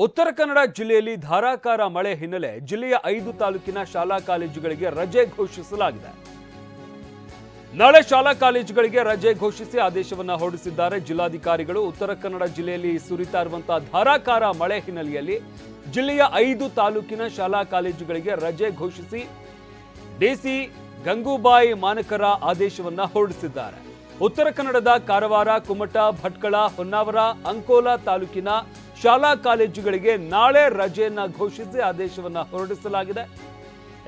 ಉತ್ತರ ಕನ್ನಡ ಜಿಲ್ಲೆಯಲ್ಲಿ ಧಾರಾಕಾರ ಮಳೆ ಹಿನ್ನೆಲೆ ಜಿಲ್ಲೆಯ 5 ತಾಲೂಕಿನ ಶಾಲಾ ಕಾಲೇಜುಗಳಿಗೆ ರಜೆ ಘೋಷಿಸಲಾಗಿದೆ. ನಾಳೆ ಶಾಲಾ ಕಾಲೇಜುಗಳಿಗೆ ರಜೆ ಘೋಷಿಸಿ ಆದೇಶವನ್ನು ಹೊರಡಿಸಿದ್ದಾರೆ ಜಿಲ್ಲಾಧಿಕಾರಿಗಳು. ಉತ್ತರ ಕನ್ನಡ ಜಿಲ್ಲೆಯಲ್ಲಿ ಸುರಿತಾ ಇರುವಂತಹ ಧಾರಾಕಾರ ಮಳೆ ಹಿನ್ನೆಲೆಯಲ್ಲಿ ಜಿಲ್ಲೆಯ 5 ತಾಲೂಕಿನ ಶಾಲಾ ಕಾಲೇಜುಗಳಿಗೆ ರಜೆ ಘೋಷಿಸಿ ಡಿಸಿ ಗಂಗೂಬಾಯಿ ಮಾನಕರ ಆದೇಶವನ್ನು ಹೊರಡಿಸಿದ್ದಾರೆ. ಉತ್ತರ ಕನ್ನಡದ ಕಾರವಾರ, ಕುಮಟಾ, ಭಟ್ಕಳ, ಹೊನ್ನಾವರ, ಅಂಕೋಲಾ ತಾಲೂಕಿನ ಶಾಲಾ ಕಾಲೇಜುಗಳಿಗೆ ನಾಳೆ ರಜೆಯನ್ನು ಘೋಷಿಸಿ ಆದೇಶವನ್ನು ಹೊರಡಿಸಲಾಗಿದೆ.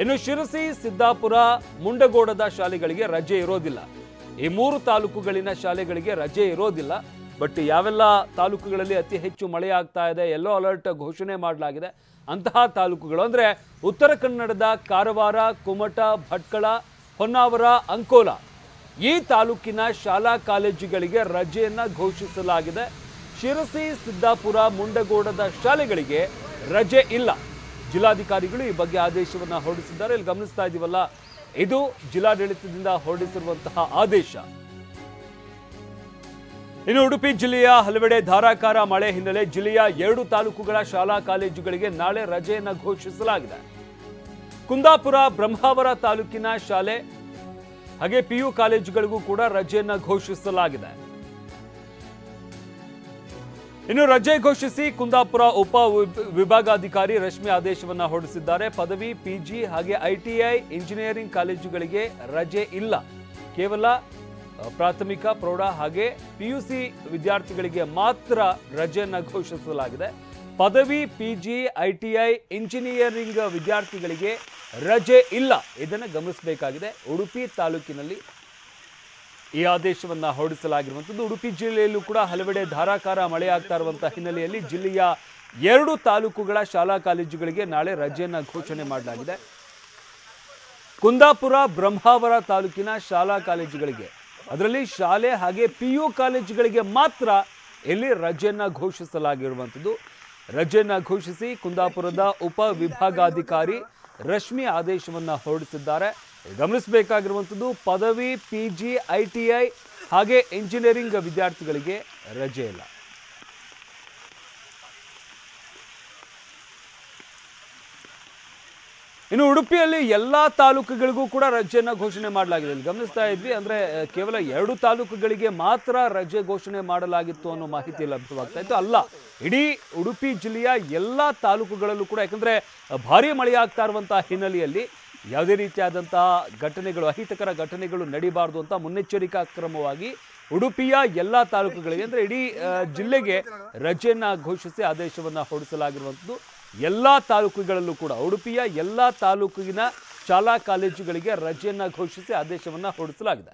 ಇನ್ನು ಶಿರಸಿ, ಸಿದ್ದಾಪುರ, ಮುಂಡಗೋಡದ ಶಾಲೆಗಳಿಗೆ ರಜೆ ಇರೋದಿಲ್ಲ. ಈ 3 ತಾಲೂಕುಗಳಿನ ಶಾಲೆಗಳಿಗೆ ರಜೆ ಇರೋದಿಲ್ಲ. ಬಟ್ ಯಾವೆಲ್ಲ ತಾಲೂಕುಗಳಲ್ಲಿ ಅತಿ ಹೆಚ್ಚು ಮಳೆ ಆಗ್ತಾ ಇದೆ, ಯೆಲ್ಲೋ ಅಲರ್ಟ್ ಘೋಷಣೆ ಮಾಡಲಾಗಿದೆ ಅಂತಹ ತಾಲೂಕುಗಳು ಅಂದರೆ ಉತ್ತರ ಕನ್ನಡದ ಕಾರವಾರ, ಕುಮಟಾ, ಭಟ್ಕಳ, ಹೊನ್ನಾವರ, ಅಂಕೋಲಾ ಈ ತಾಲೂಕಿನ ಶಾಲಾ ಕಾಲೇಜುಗಳಿಗೆ ರಜೆಯನ್ನು ಘೋಷಿಸಲಾಗಿದೆ. ಶಿರಸಿ, ಸಿದ್ದಾಪುರ, ಮುಂಡಗೋಡದ ಶಾಲೆಗಳಿಗೆ ರಜೆ ಇಲ್ಲ. ಜಿಲ್ಲಾಧಿಕಾರಿಗಳು ಈ ಬಗ್ಗೆ ಆದೇಶವನ್ನು ಹೊರಡಿಸಿದ್ದಾರೆ. ಇಲ್ಲಿ ಗಮನಿಸ್ತಾ ಇದ್ದೀವಲ್ಲ, ಇದು ಜಿಲ್ಲಾಡಳಿತದಿಂದ ಹೊರಡಿಸಿರುವಂತಹ ಆದೇಶ. ಇನ್ನು ಉಡುಪಿ ಜಿಲ್ಲೆಯ ಹಲವೆಡೆ ಧಾರಾಕಾರ ಮಳೆ ಹಿನ್ನೆಲೆ ಜಿಲ್ಲೆಯ 2 ತಾಲೂಕುಗಳ ಶಾಲಾ ಕಾಲೇಜುಗಳಿಗೆ ನಾಳೆ ರಜೆಯನ್ನು ಘೋಷಿಸಲಾಗಿದೆ. ಕುಂದಾಪುರ, ಬ್ರಹ್ಮಾವರ ತಾಲೂಕಿನ ಶಾಲೆ ಹಾಗೆ PU ಕಾಲೇಜುಗಳಿಗೂ ಕೂಡ ರಜೆಯನ್ನು ಘೋಷಿಸಲಾಗಿದೆ. ಇನ್ನು ರಜೆ ಘೋಷಿಸಿ ಕುಂದಾಪುರ ಉಪ ವಿಭಾಗಾಧಿಕಾರಿ ರಶ್ಮಿ ಆದೇಶವನ್ನು ಹೊರಡಿಸಿದ್ದಾರೆ. ಪದವಿ, PG ಹಾಗೆ ITI ಇಂಜಿನಿಯರಿಂಗ್ ಕಾಲೇಜುಗಳಿಗೆ ರಜೆ ಇಲ್ಲ. ಕೇವಲ ಪ್ರಾಥಮಿಕ, ಪ್ರೌಢ ಹಾಗೆ PUC ವಿದ್ಯಾರ್ಥಿಗಳಿಗೆ ಮಾತ್ರ ರಜೆಯನ್ನು ಘೋಷಿಸಲಾಗಿದೆ. ಪದವಿ, PG, ITI ಇಂಜಿನಿಯರಿಂಗ್ ವಿದ್ಯಾರ್ಥಿಗಳಿಗೆ ರಜೆ ಇಲ್ಲ. ಇದನ್ನು ಗಮನಿಸಬೇಕಾಗಿದೆ. ಉಡುಪಿ ತಾಲೂಕಿನಲ್ಲಿ ಈ ಆದೇಶವನ್ನು ಹೊರಡಿಸಲಾಗಿರುವಂಥದ್ದು. ಉಡುಪಿ ಜಿಲ್ಲೆಯಲ್ಲೂ ಕೂಡ ಹಲವೆಡೆ ಧಾರಾಕಾರ ಮಳೆ ಆಗ್ತಾ ಇರುವಂತಹ ಹಿನ್ನೆಲೆಯಲ್ಲಿ ಜಿಲ್ಲೆಯ 2 ತಾಲೂಕುಗಳ ಶಾಲಾ ಕಾಲೇಜುಗಳಿಗೆ ನಾಳೆ ರಜೆಯನ್ನು ಘೋಷಣೆ ಮಾಡಲಾಗಿದೆ. ಕುಂದಾಪುರ, ಬ್ರಹ್ಮಾವರ ತಾಲೂಕಿನ ಶಾಲಾ ಕಾಲೇಜುಗಳಿಗೆ, ಅದರಲ್ಲಿ ಶಾಲೆ ಹಾಗೆ PU ಕಾಲೇಜುಗಳಿಗೆ ಮಾತ್ರ ಇಲ್ಲಿ ರಜೆಯನ್ನು ಘೋಷಿಸಲಾಗಿರುವಂಥದ್ದು. ರಜೆಯನ್ನು ಘೋಷಿಸಿ ಕುಂದಾಪುರದ ಉಪ ವಿಭಾಗಾಧಿಕಾರಿ ರಶ್ಮಿ ಆದೇಶವನ್ನು ಹೊರಡಿಸಿದ್ದಾರೆ. ಗಮನಿಸಬೇಕಾಗಿರುವಂಥದ್ದು, ಪದವಿ, PG, ITI ಹಾಗೆ ಇಂಜಿನಿಯರಿಂಗ್ ವಿದ್ಯಾರ್ಥಿಗಳಿಗೆ ರಜೆ ಇಲ್ಲ. ಇನ್ನು ಉಡುಪಿಯಲ್ಲಿ ಎಲ್ಲ ತಾಲೂಕುಗಳಿಗೂ ಕೂಡ ರಜೆಯನ್ನು ಘೋಷಣೆ ಮಾಡಲಾಗಿದೆ. ಇಲ್ಲಿ ಗಮನಿಸ್ತಾ ಇದ್ವಿ, ಅಂದರೆ ಕೇವಲ 2 ತಾಲೂಕುಗಳಿಗೆ ಮಾತ್ರ ರಜೆ ಘೋಷಣೆ ಮಾಡಲಾಗಿತ್ತು ಅನ್ನೋ ಮಾಹಿತಿ ಲಭ್ಯವಾಗ್ತಾ ಇತ್ತು. ಅಲ್ಲ, ಇಡೀ ಉಡುಪಿ ಜಿಲ್ಲೆಯ ಎಲ್ಲ ತಾಲೂಕುಗಳಲ್ಲೂ ಕೂಡ, ಯಾಕಂದರೆ ಭಾರೀ ಮಳೆಯಾಗ್ತಾ ಇರುವಂತಹ ಹಿನ್ನೆಲೆಯಲ್ಲಿ ಯಾವುದೇ ರೀತಿಯಾದಂತಹ ಘಟನೆಗಳು, ಅಹಿತಕರ ಘಟನೆಗಳು ನಡೀಬಾರ್ದು ಅಂತ ಮುನ್ನೆಚ್ಚರಿಕಾ ಕ್ರಮವಾಗಿ ಉಡುಪಿಯ ಎಲ್ಲ ತಾಲೂಕುಗಳಿಗೆ, ಅಂದರೆ ಇಡೀ ಜಿಲ್ಲೆಗೆ ರಜೆಯನ್ನು ಘೋಷಿಸಿ ಆದೇಶವನ್ನು ಹೊರಡಿಸಲಾಗಿರುವಂಥದ್ದು. ಎಲ್ಲ ತಾಲೂಕುಗಳಲ್ಲೂ ಕೂಡ ಉಡುಪಿಯ ಎಲ್ಲ ತಾಲೂಕಿನ ಶಾಲಾ ಕಾಲೇಜುಗಳಿಗೆ ರಜೆಯನ್ನು ಘೋಷಿಸಿ ಆದೇಶವನ್ನು ಹೊರಡಿಸಲಾಗಿದೆ.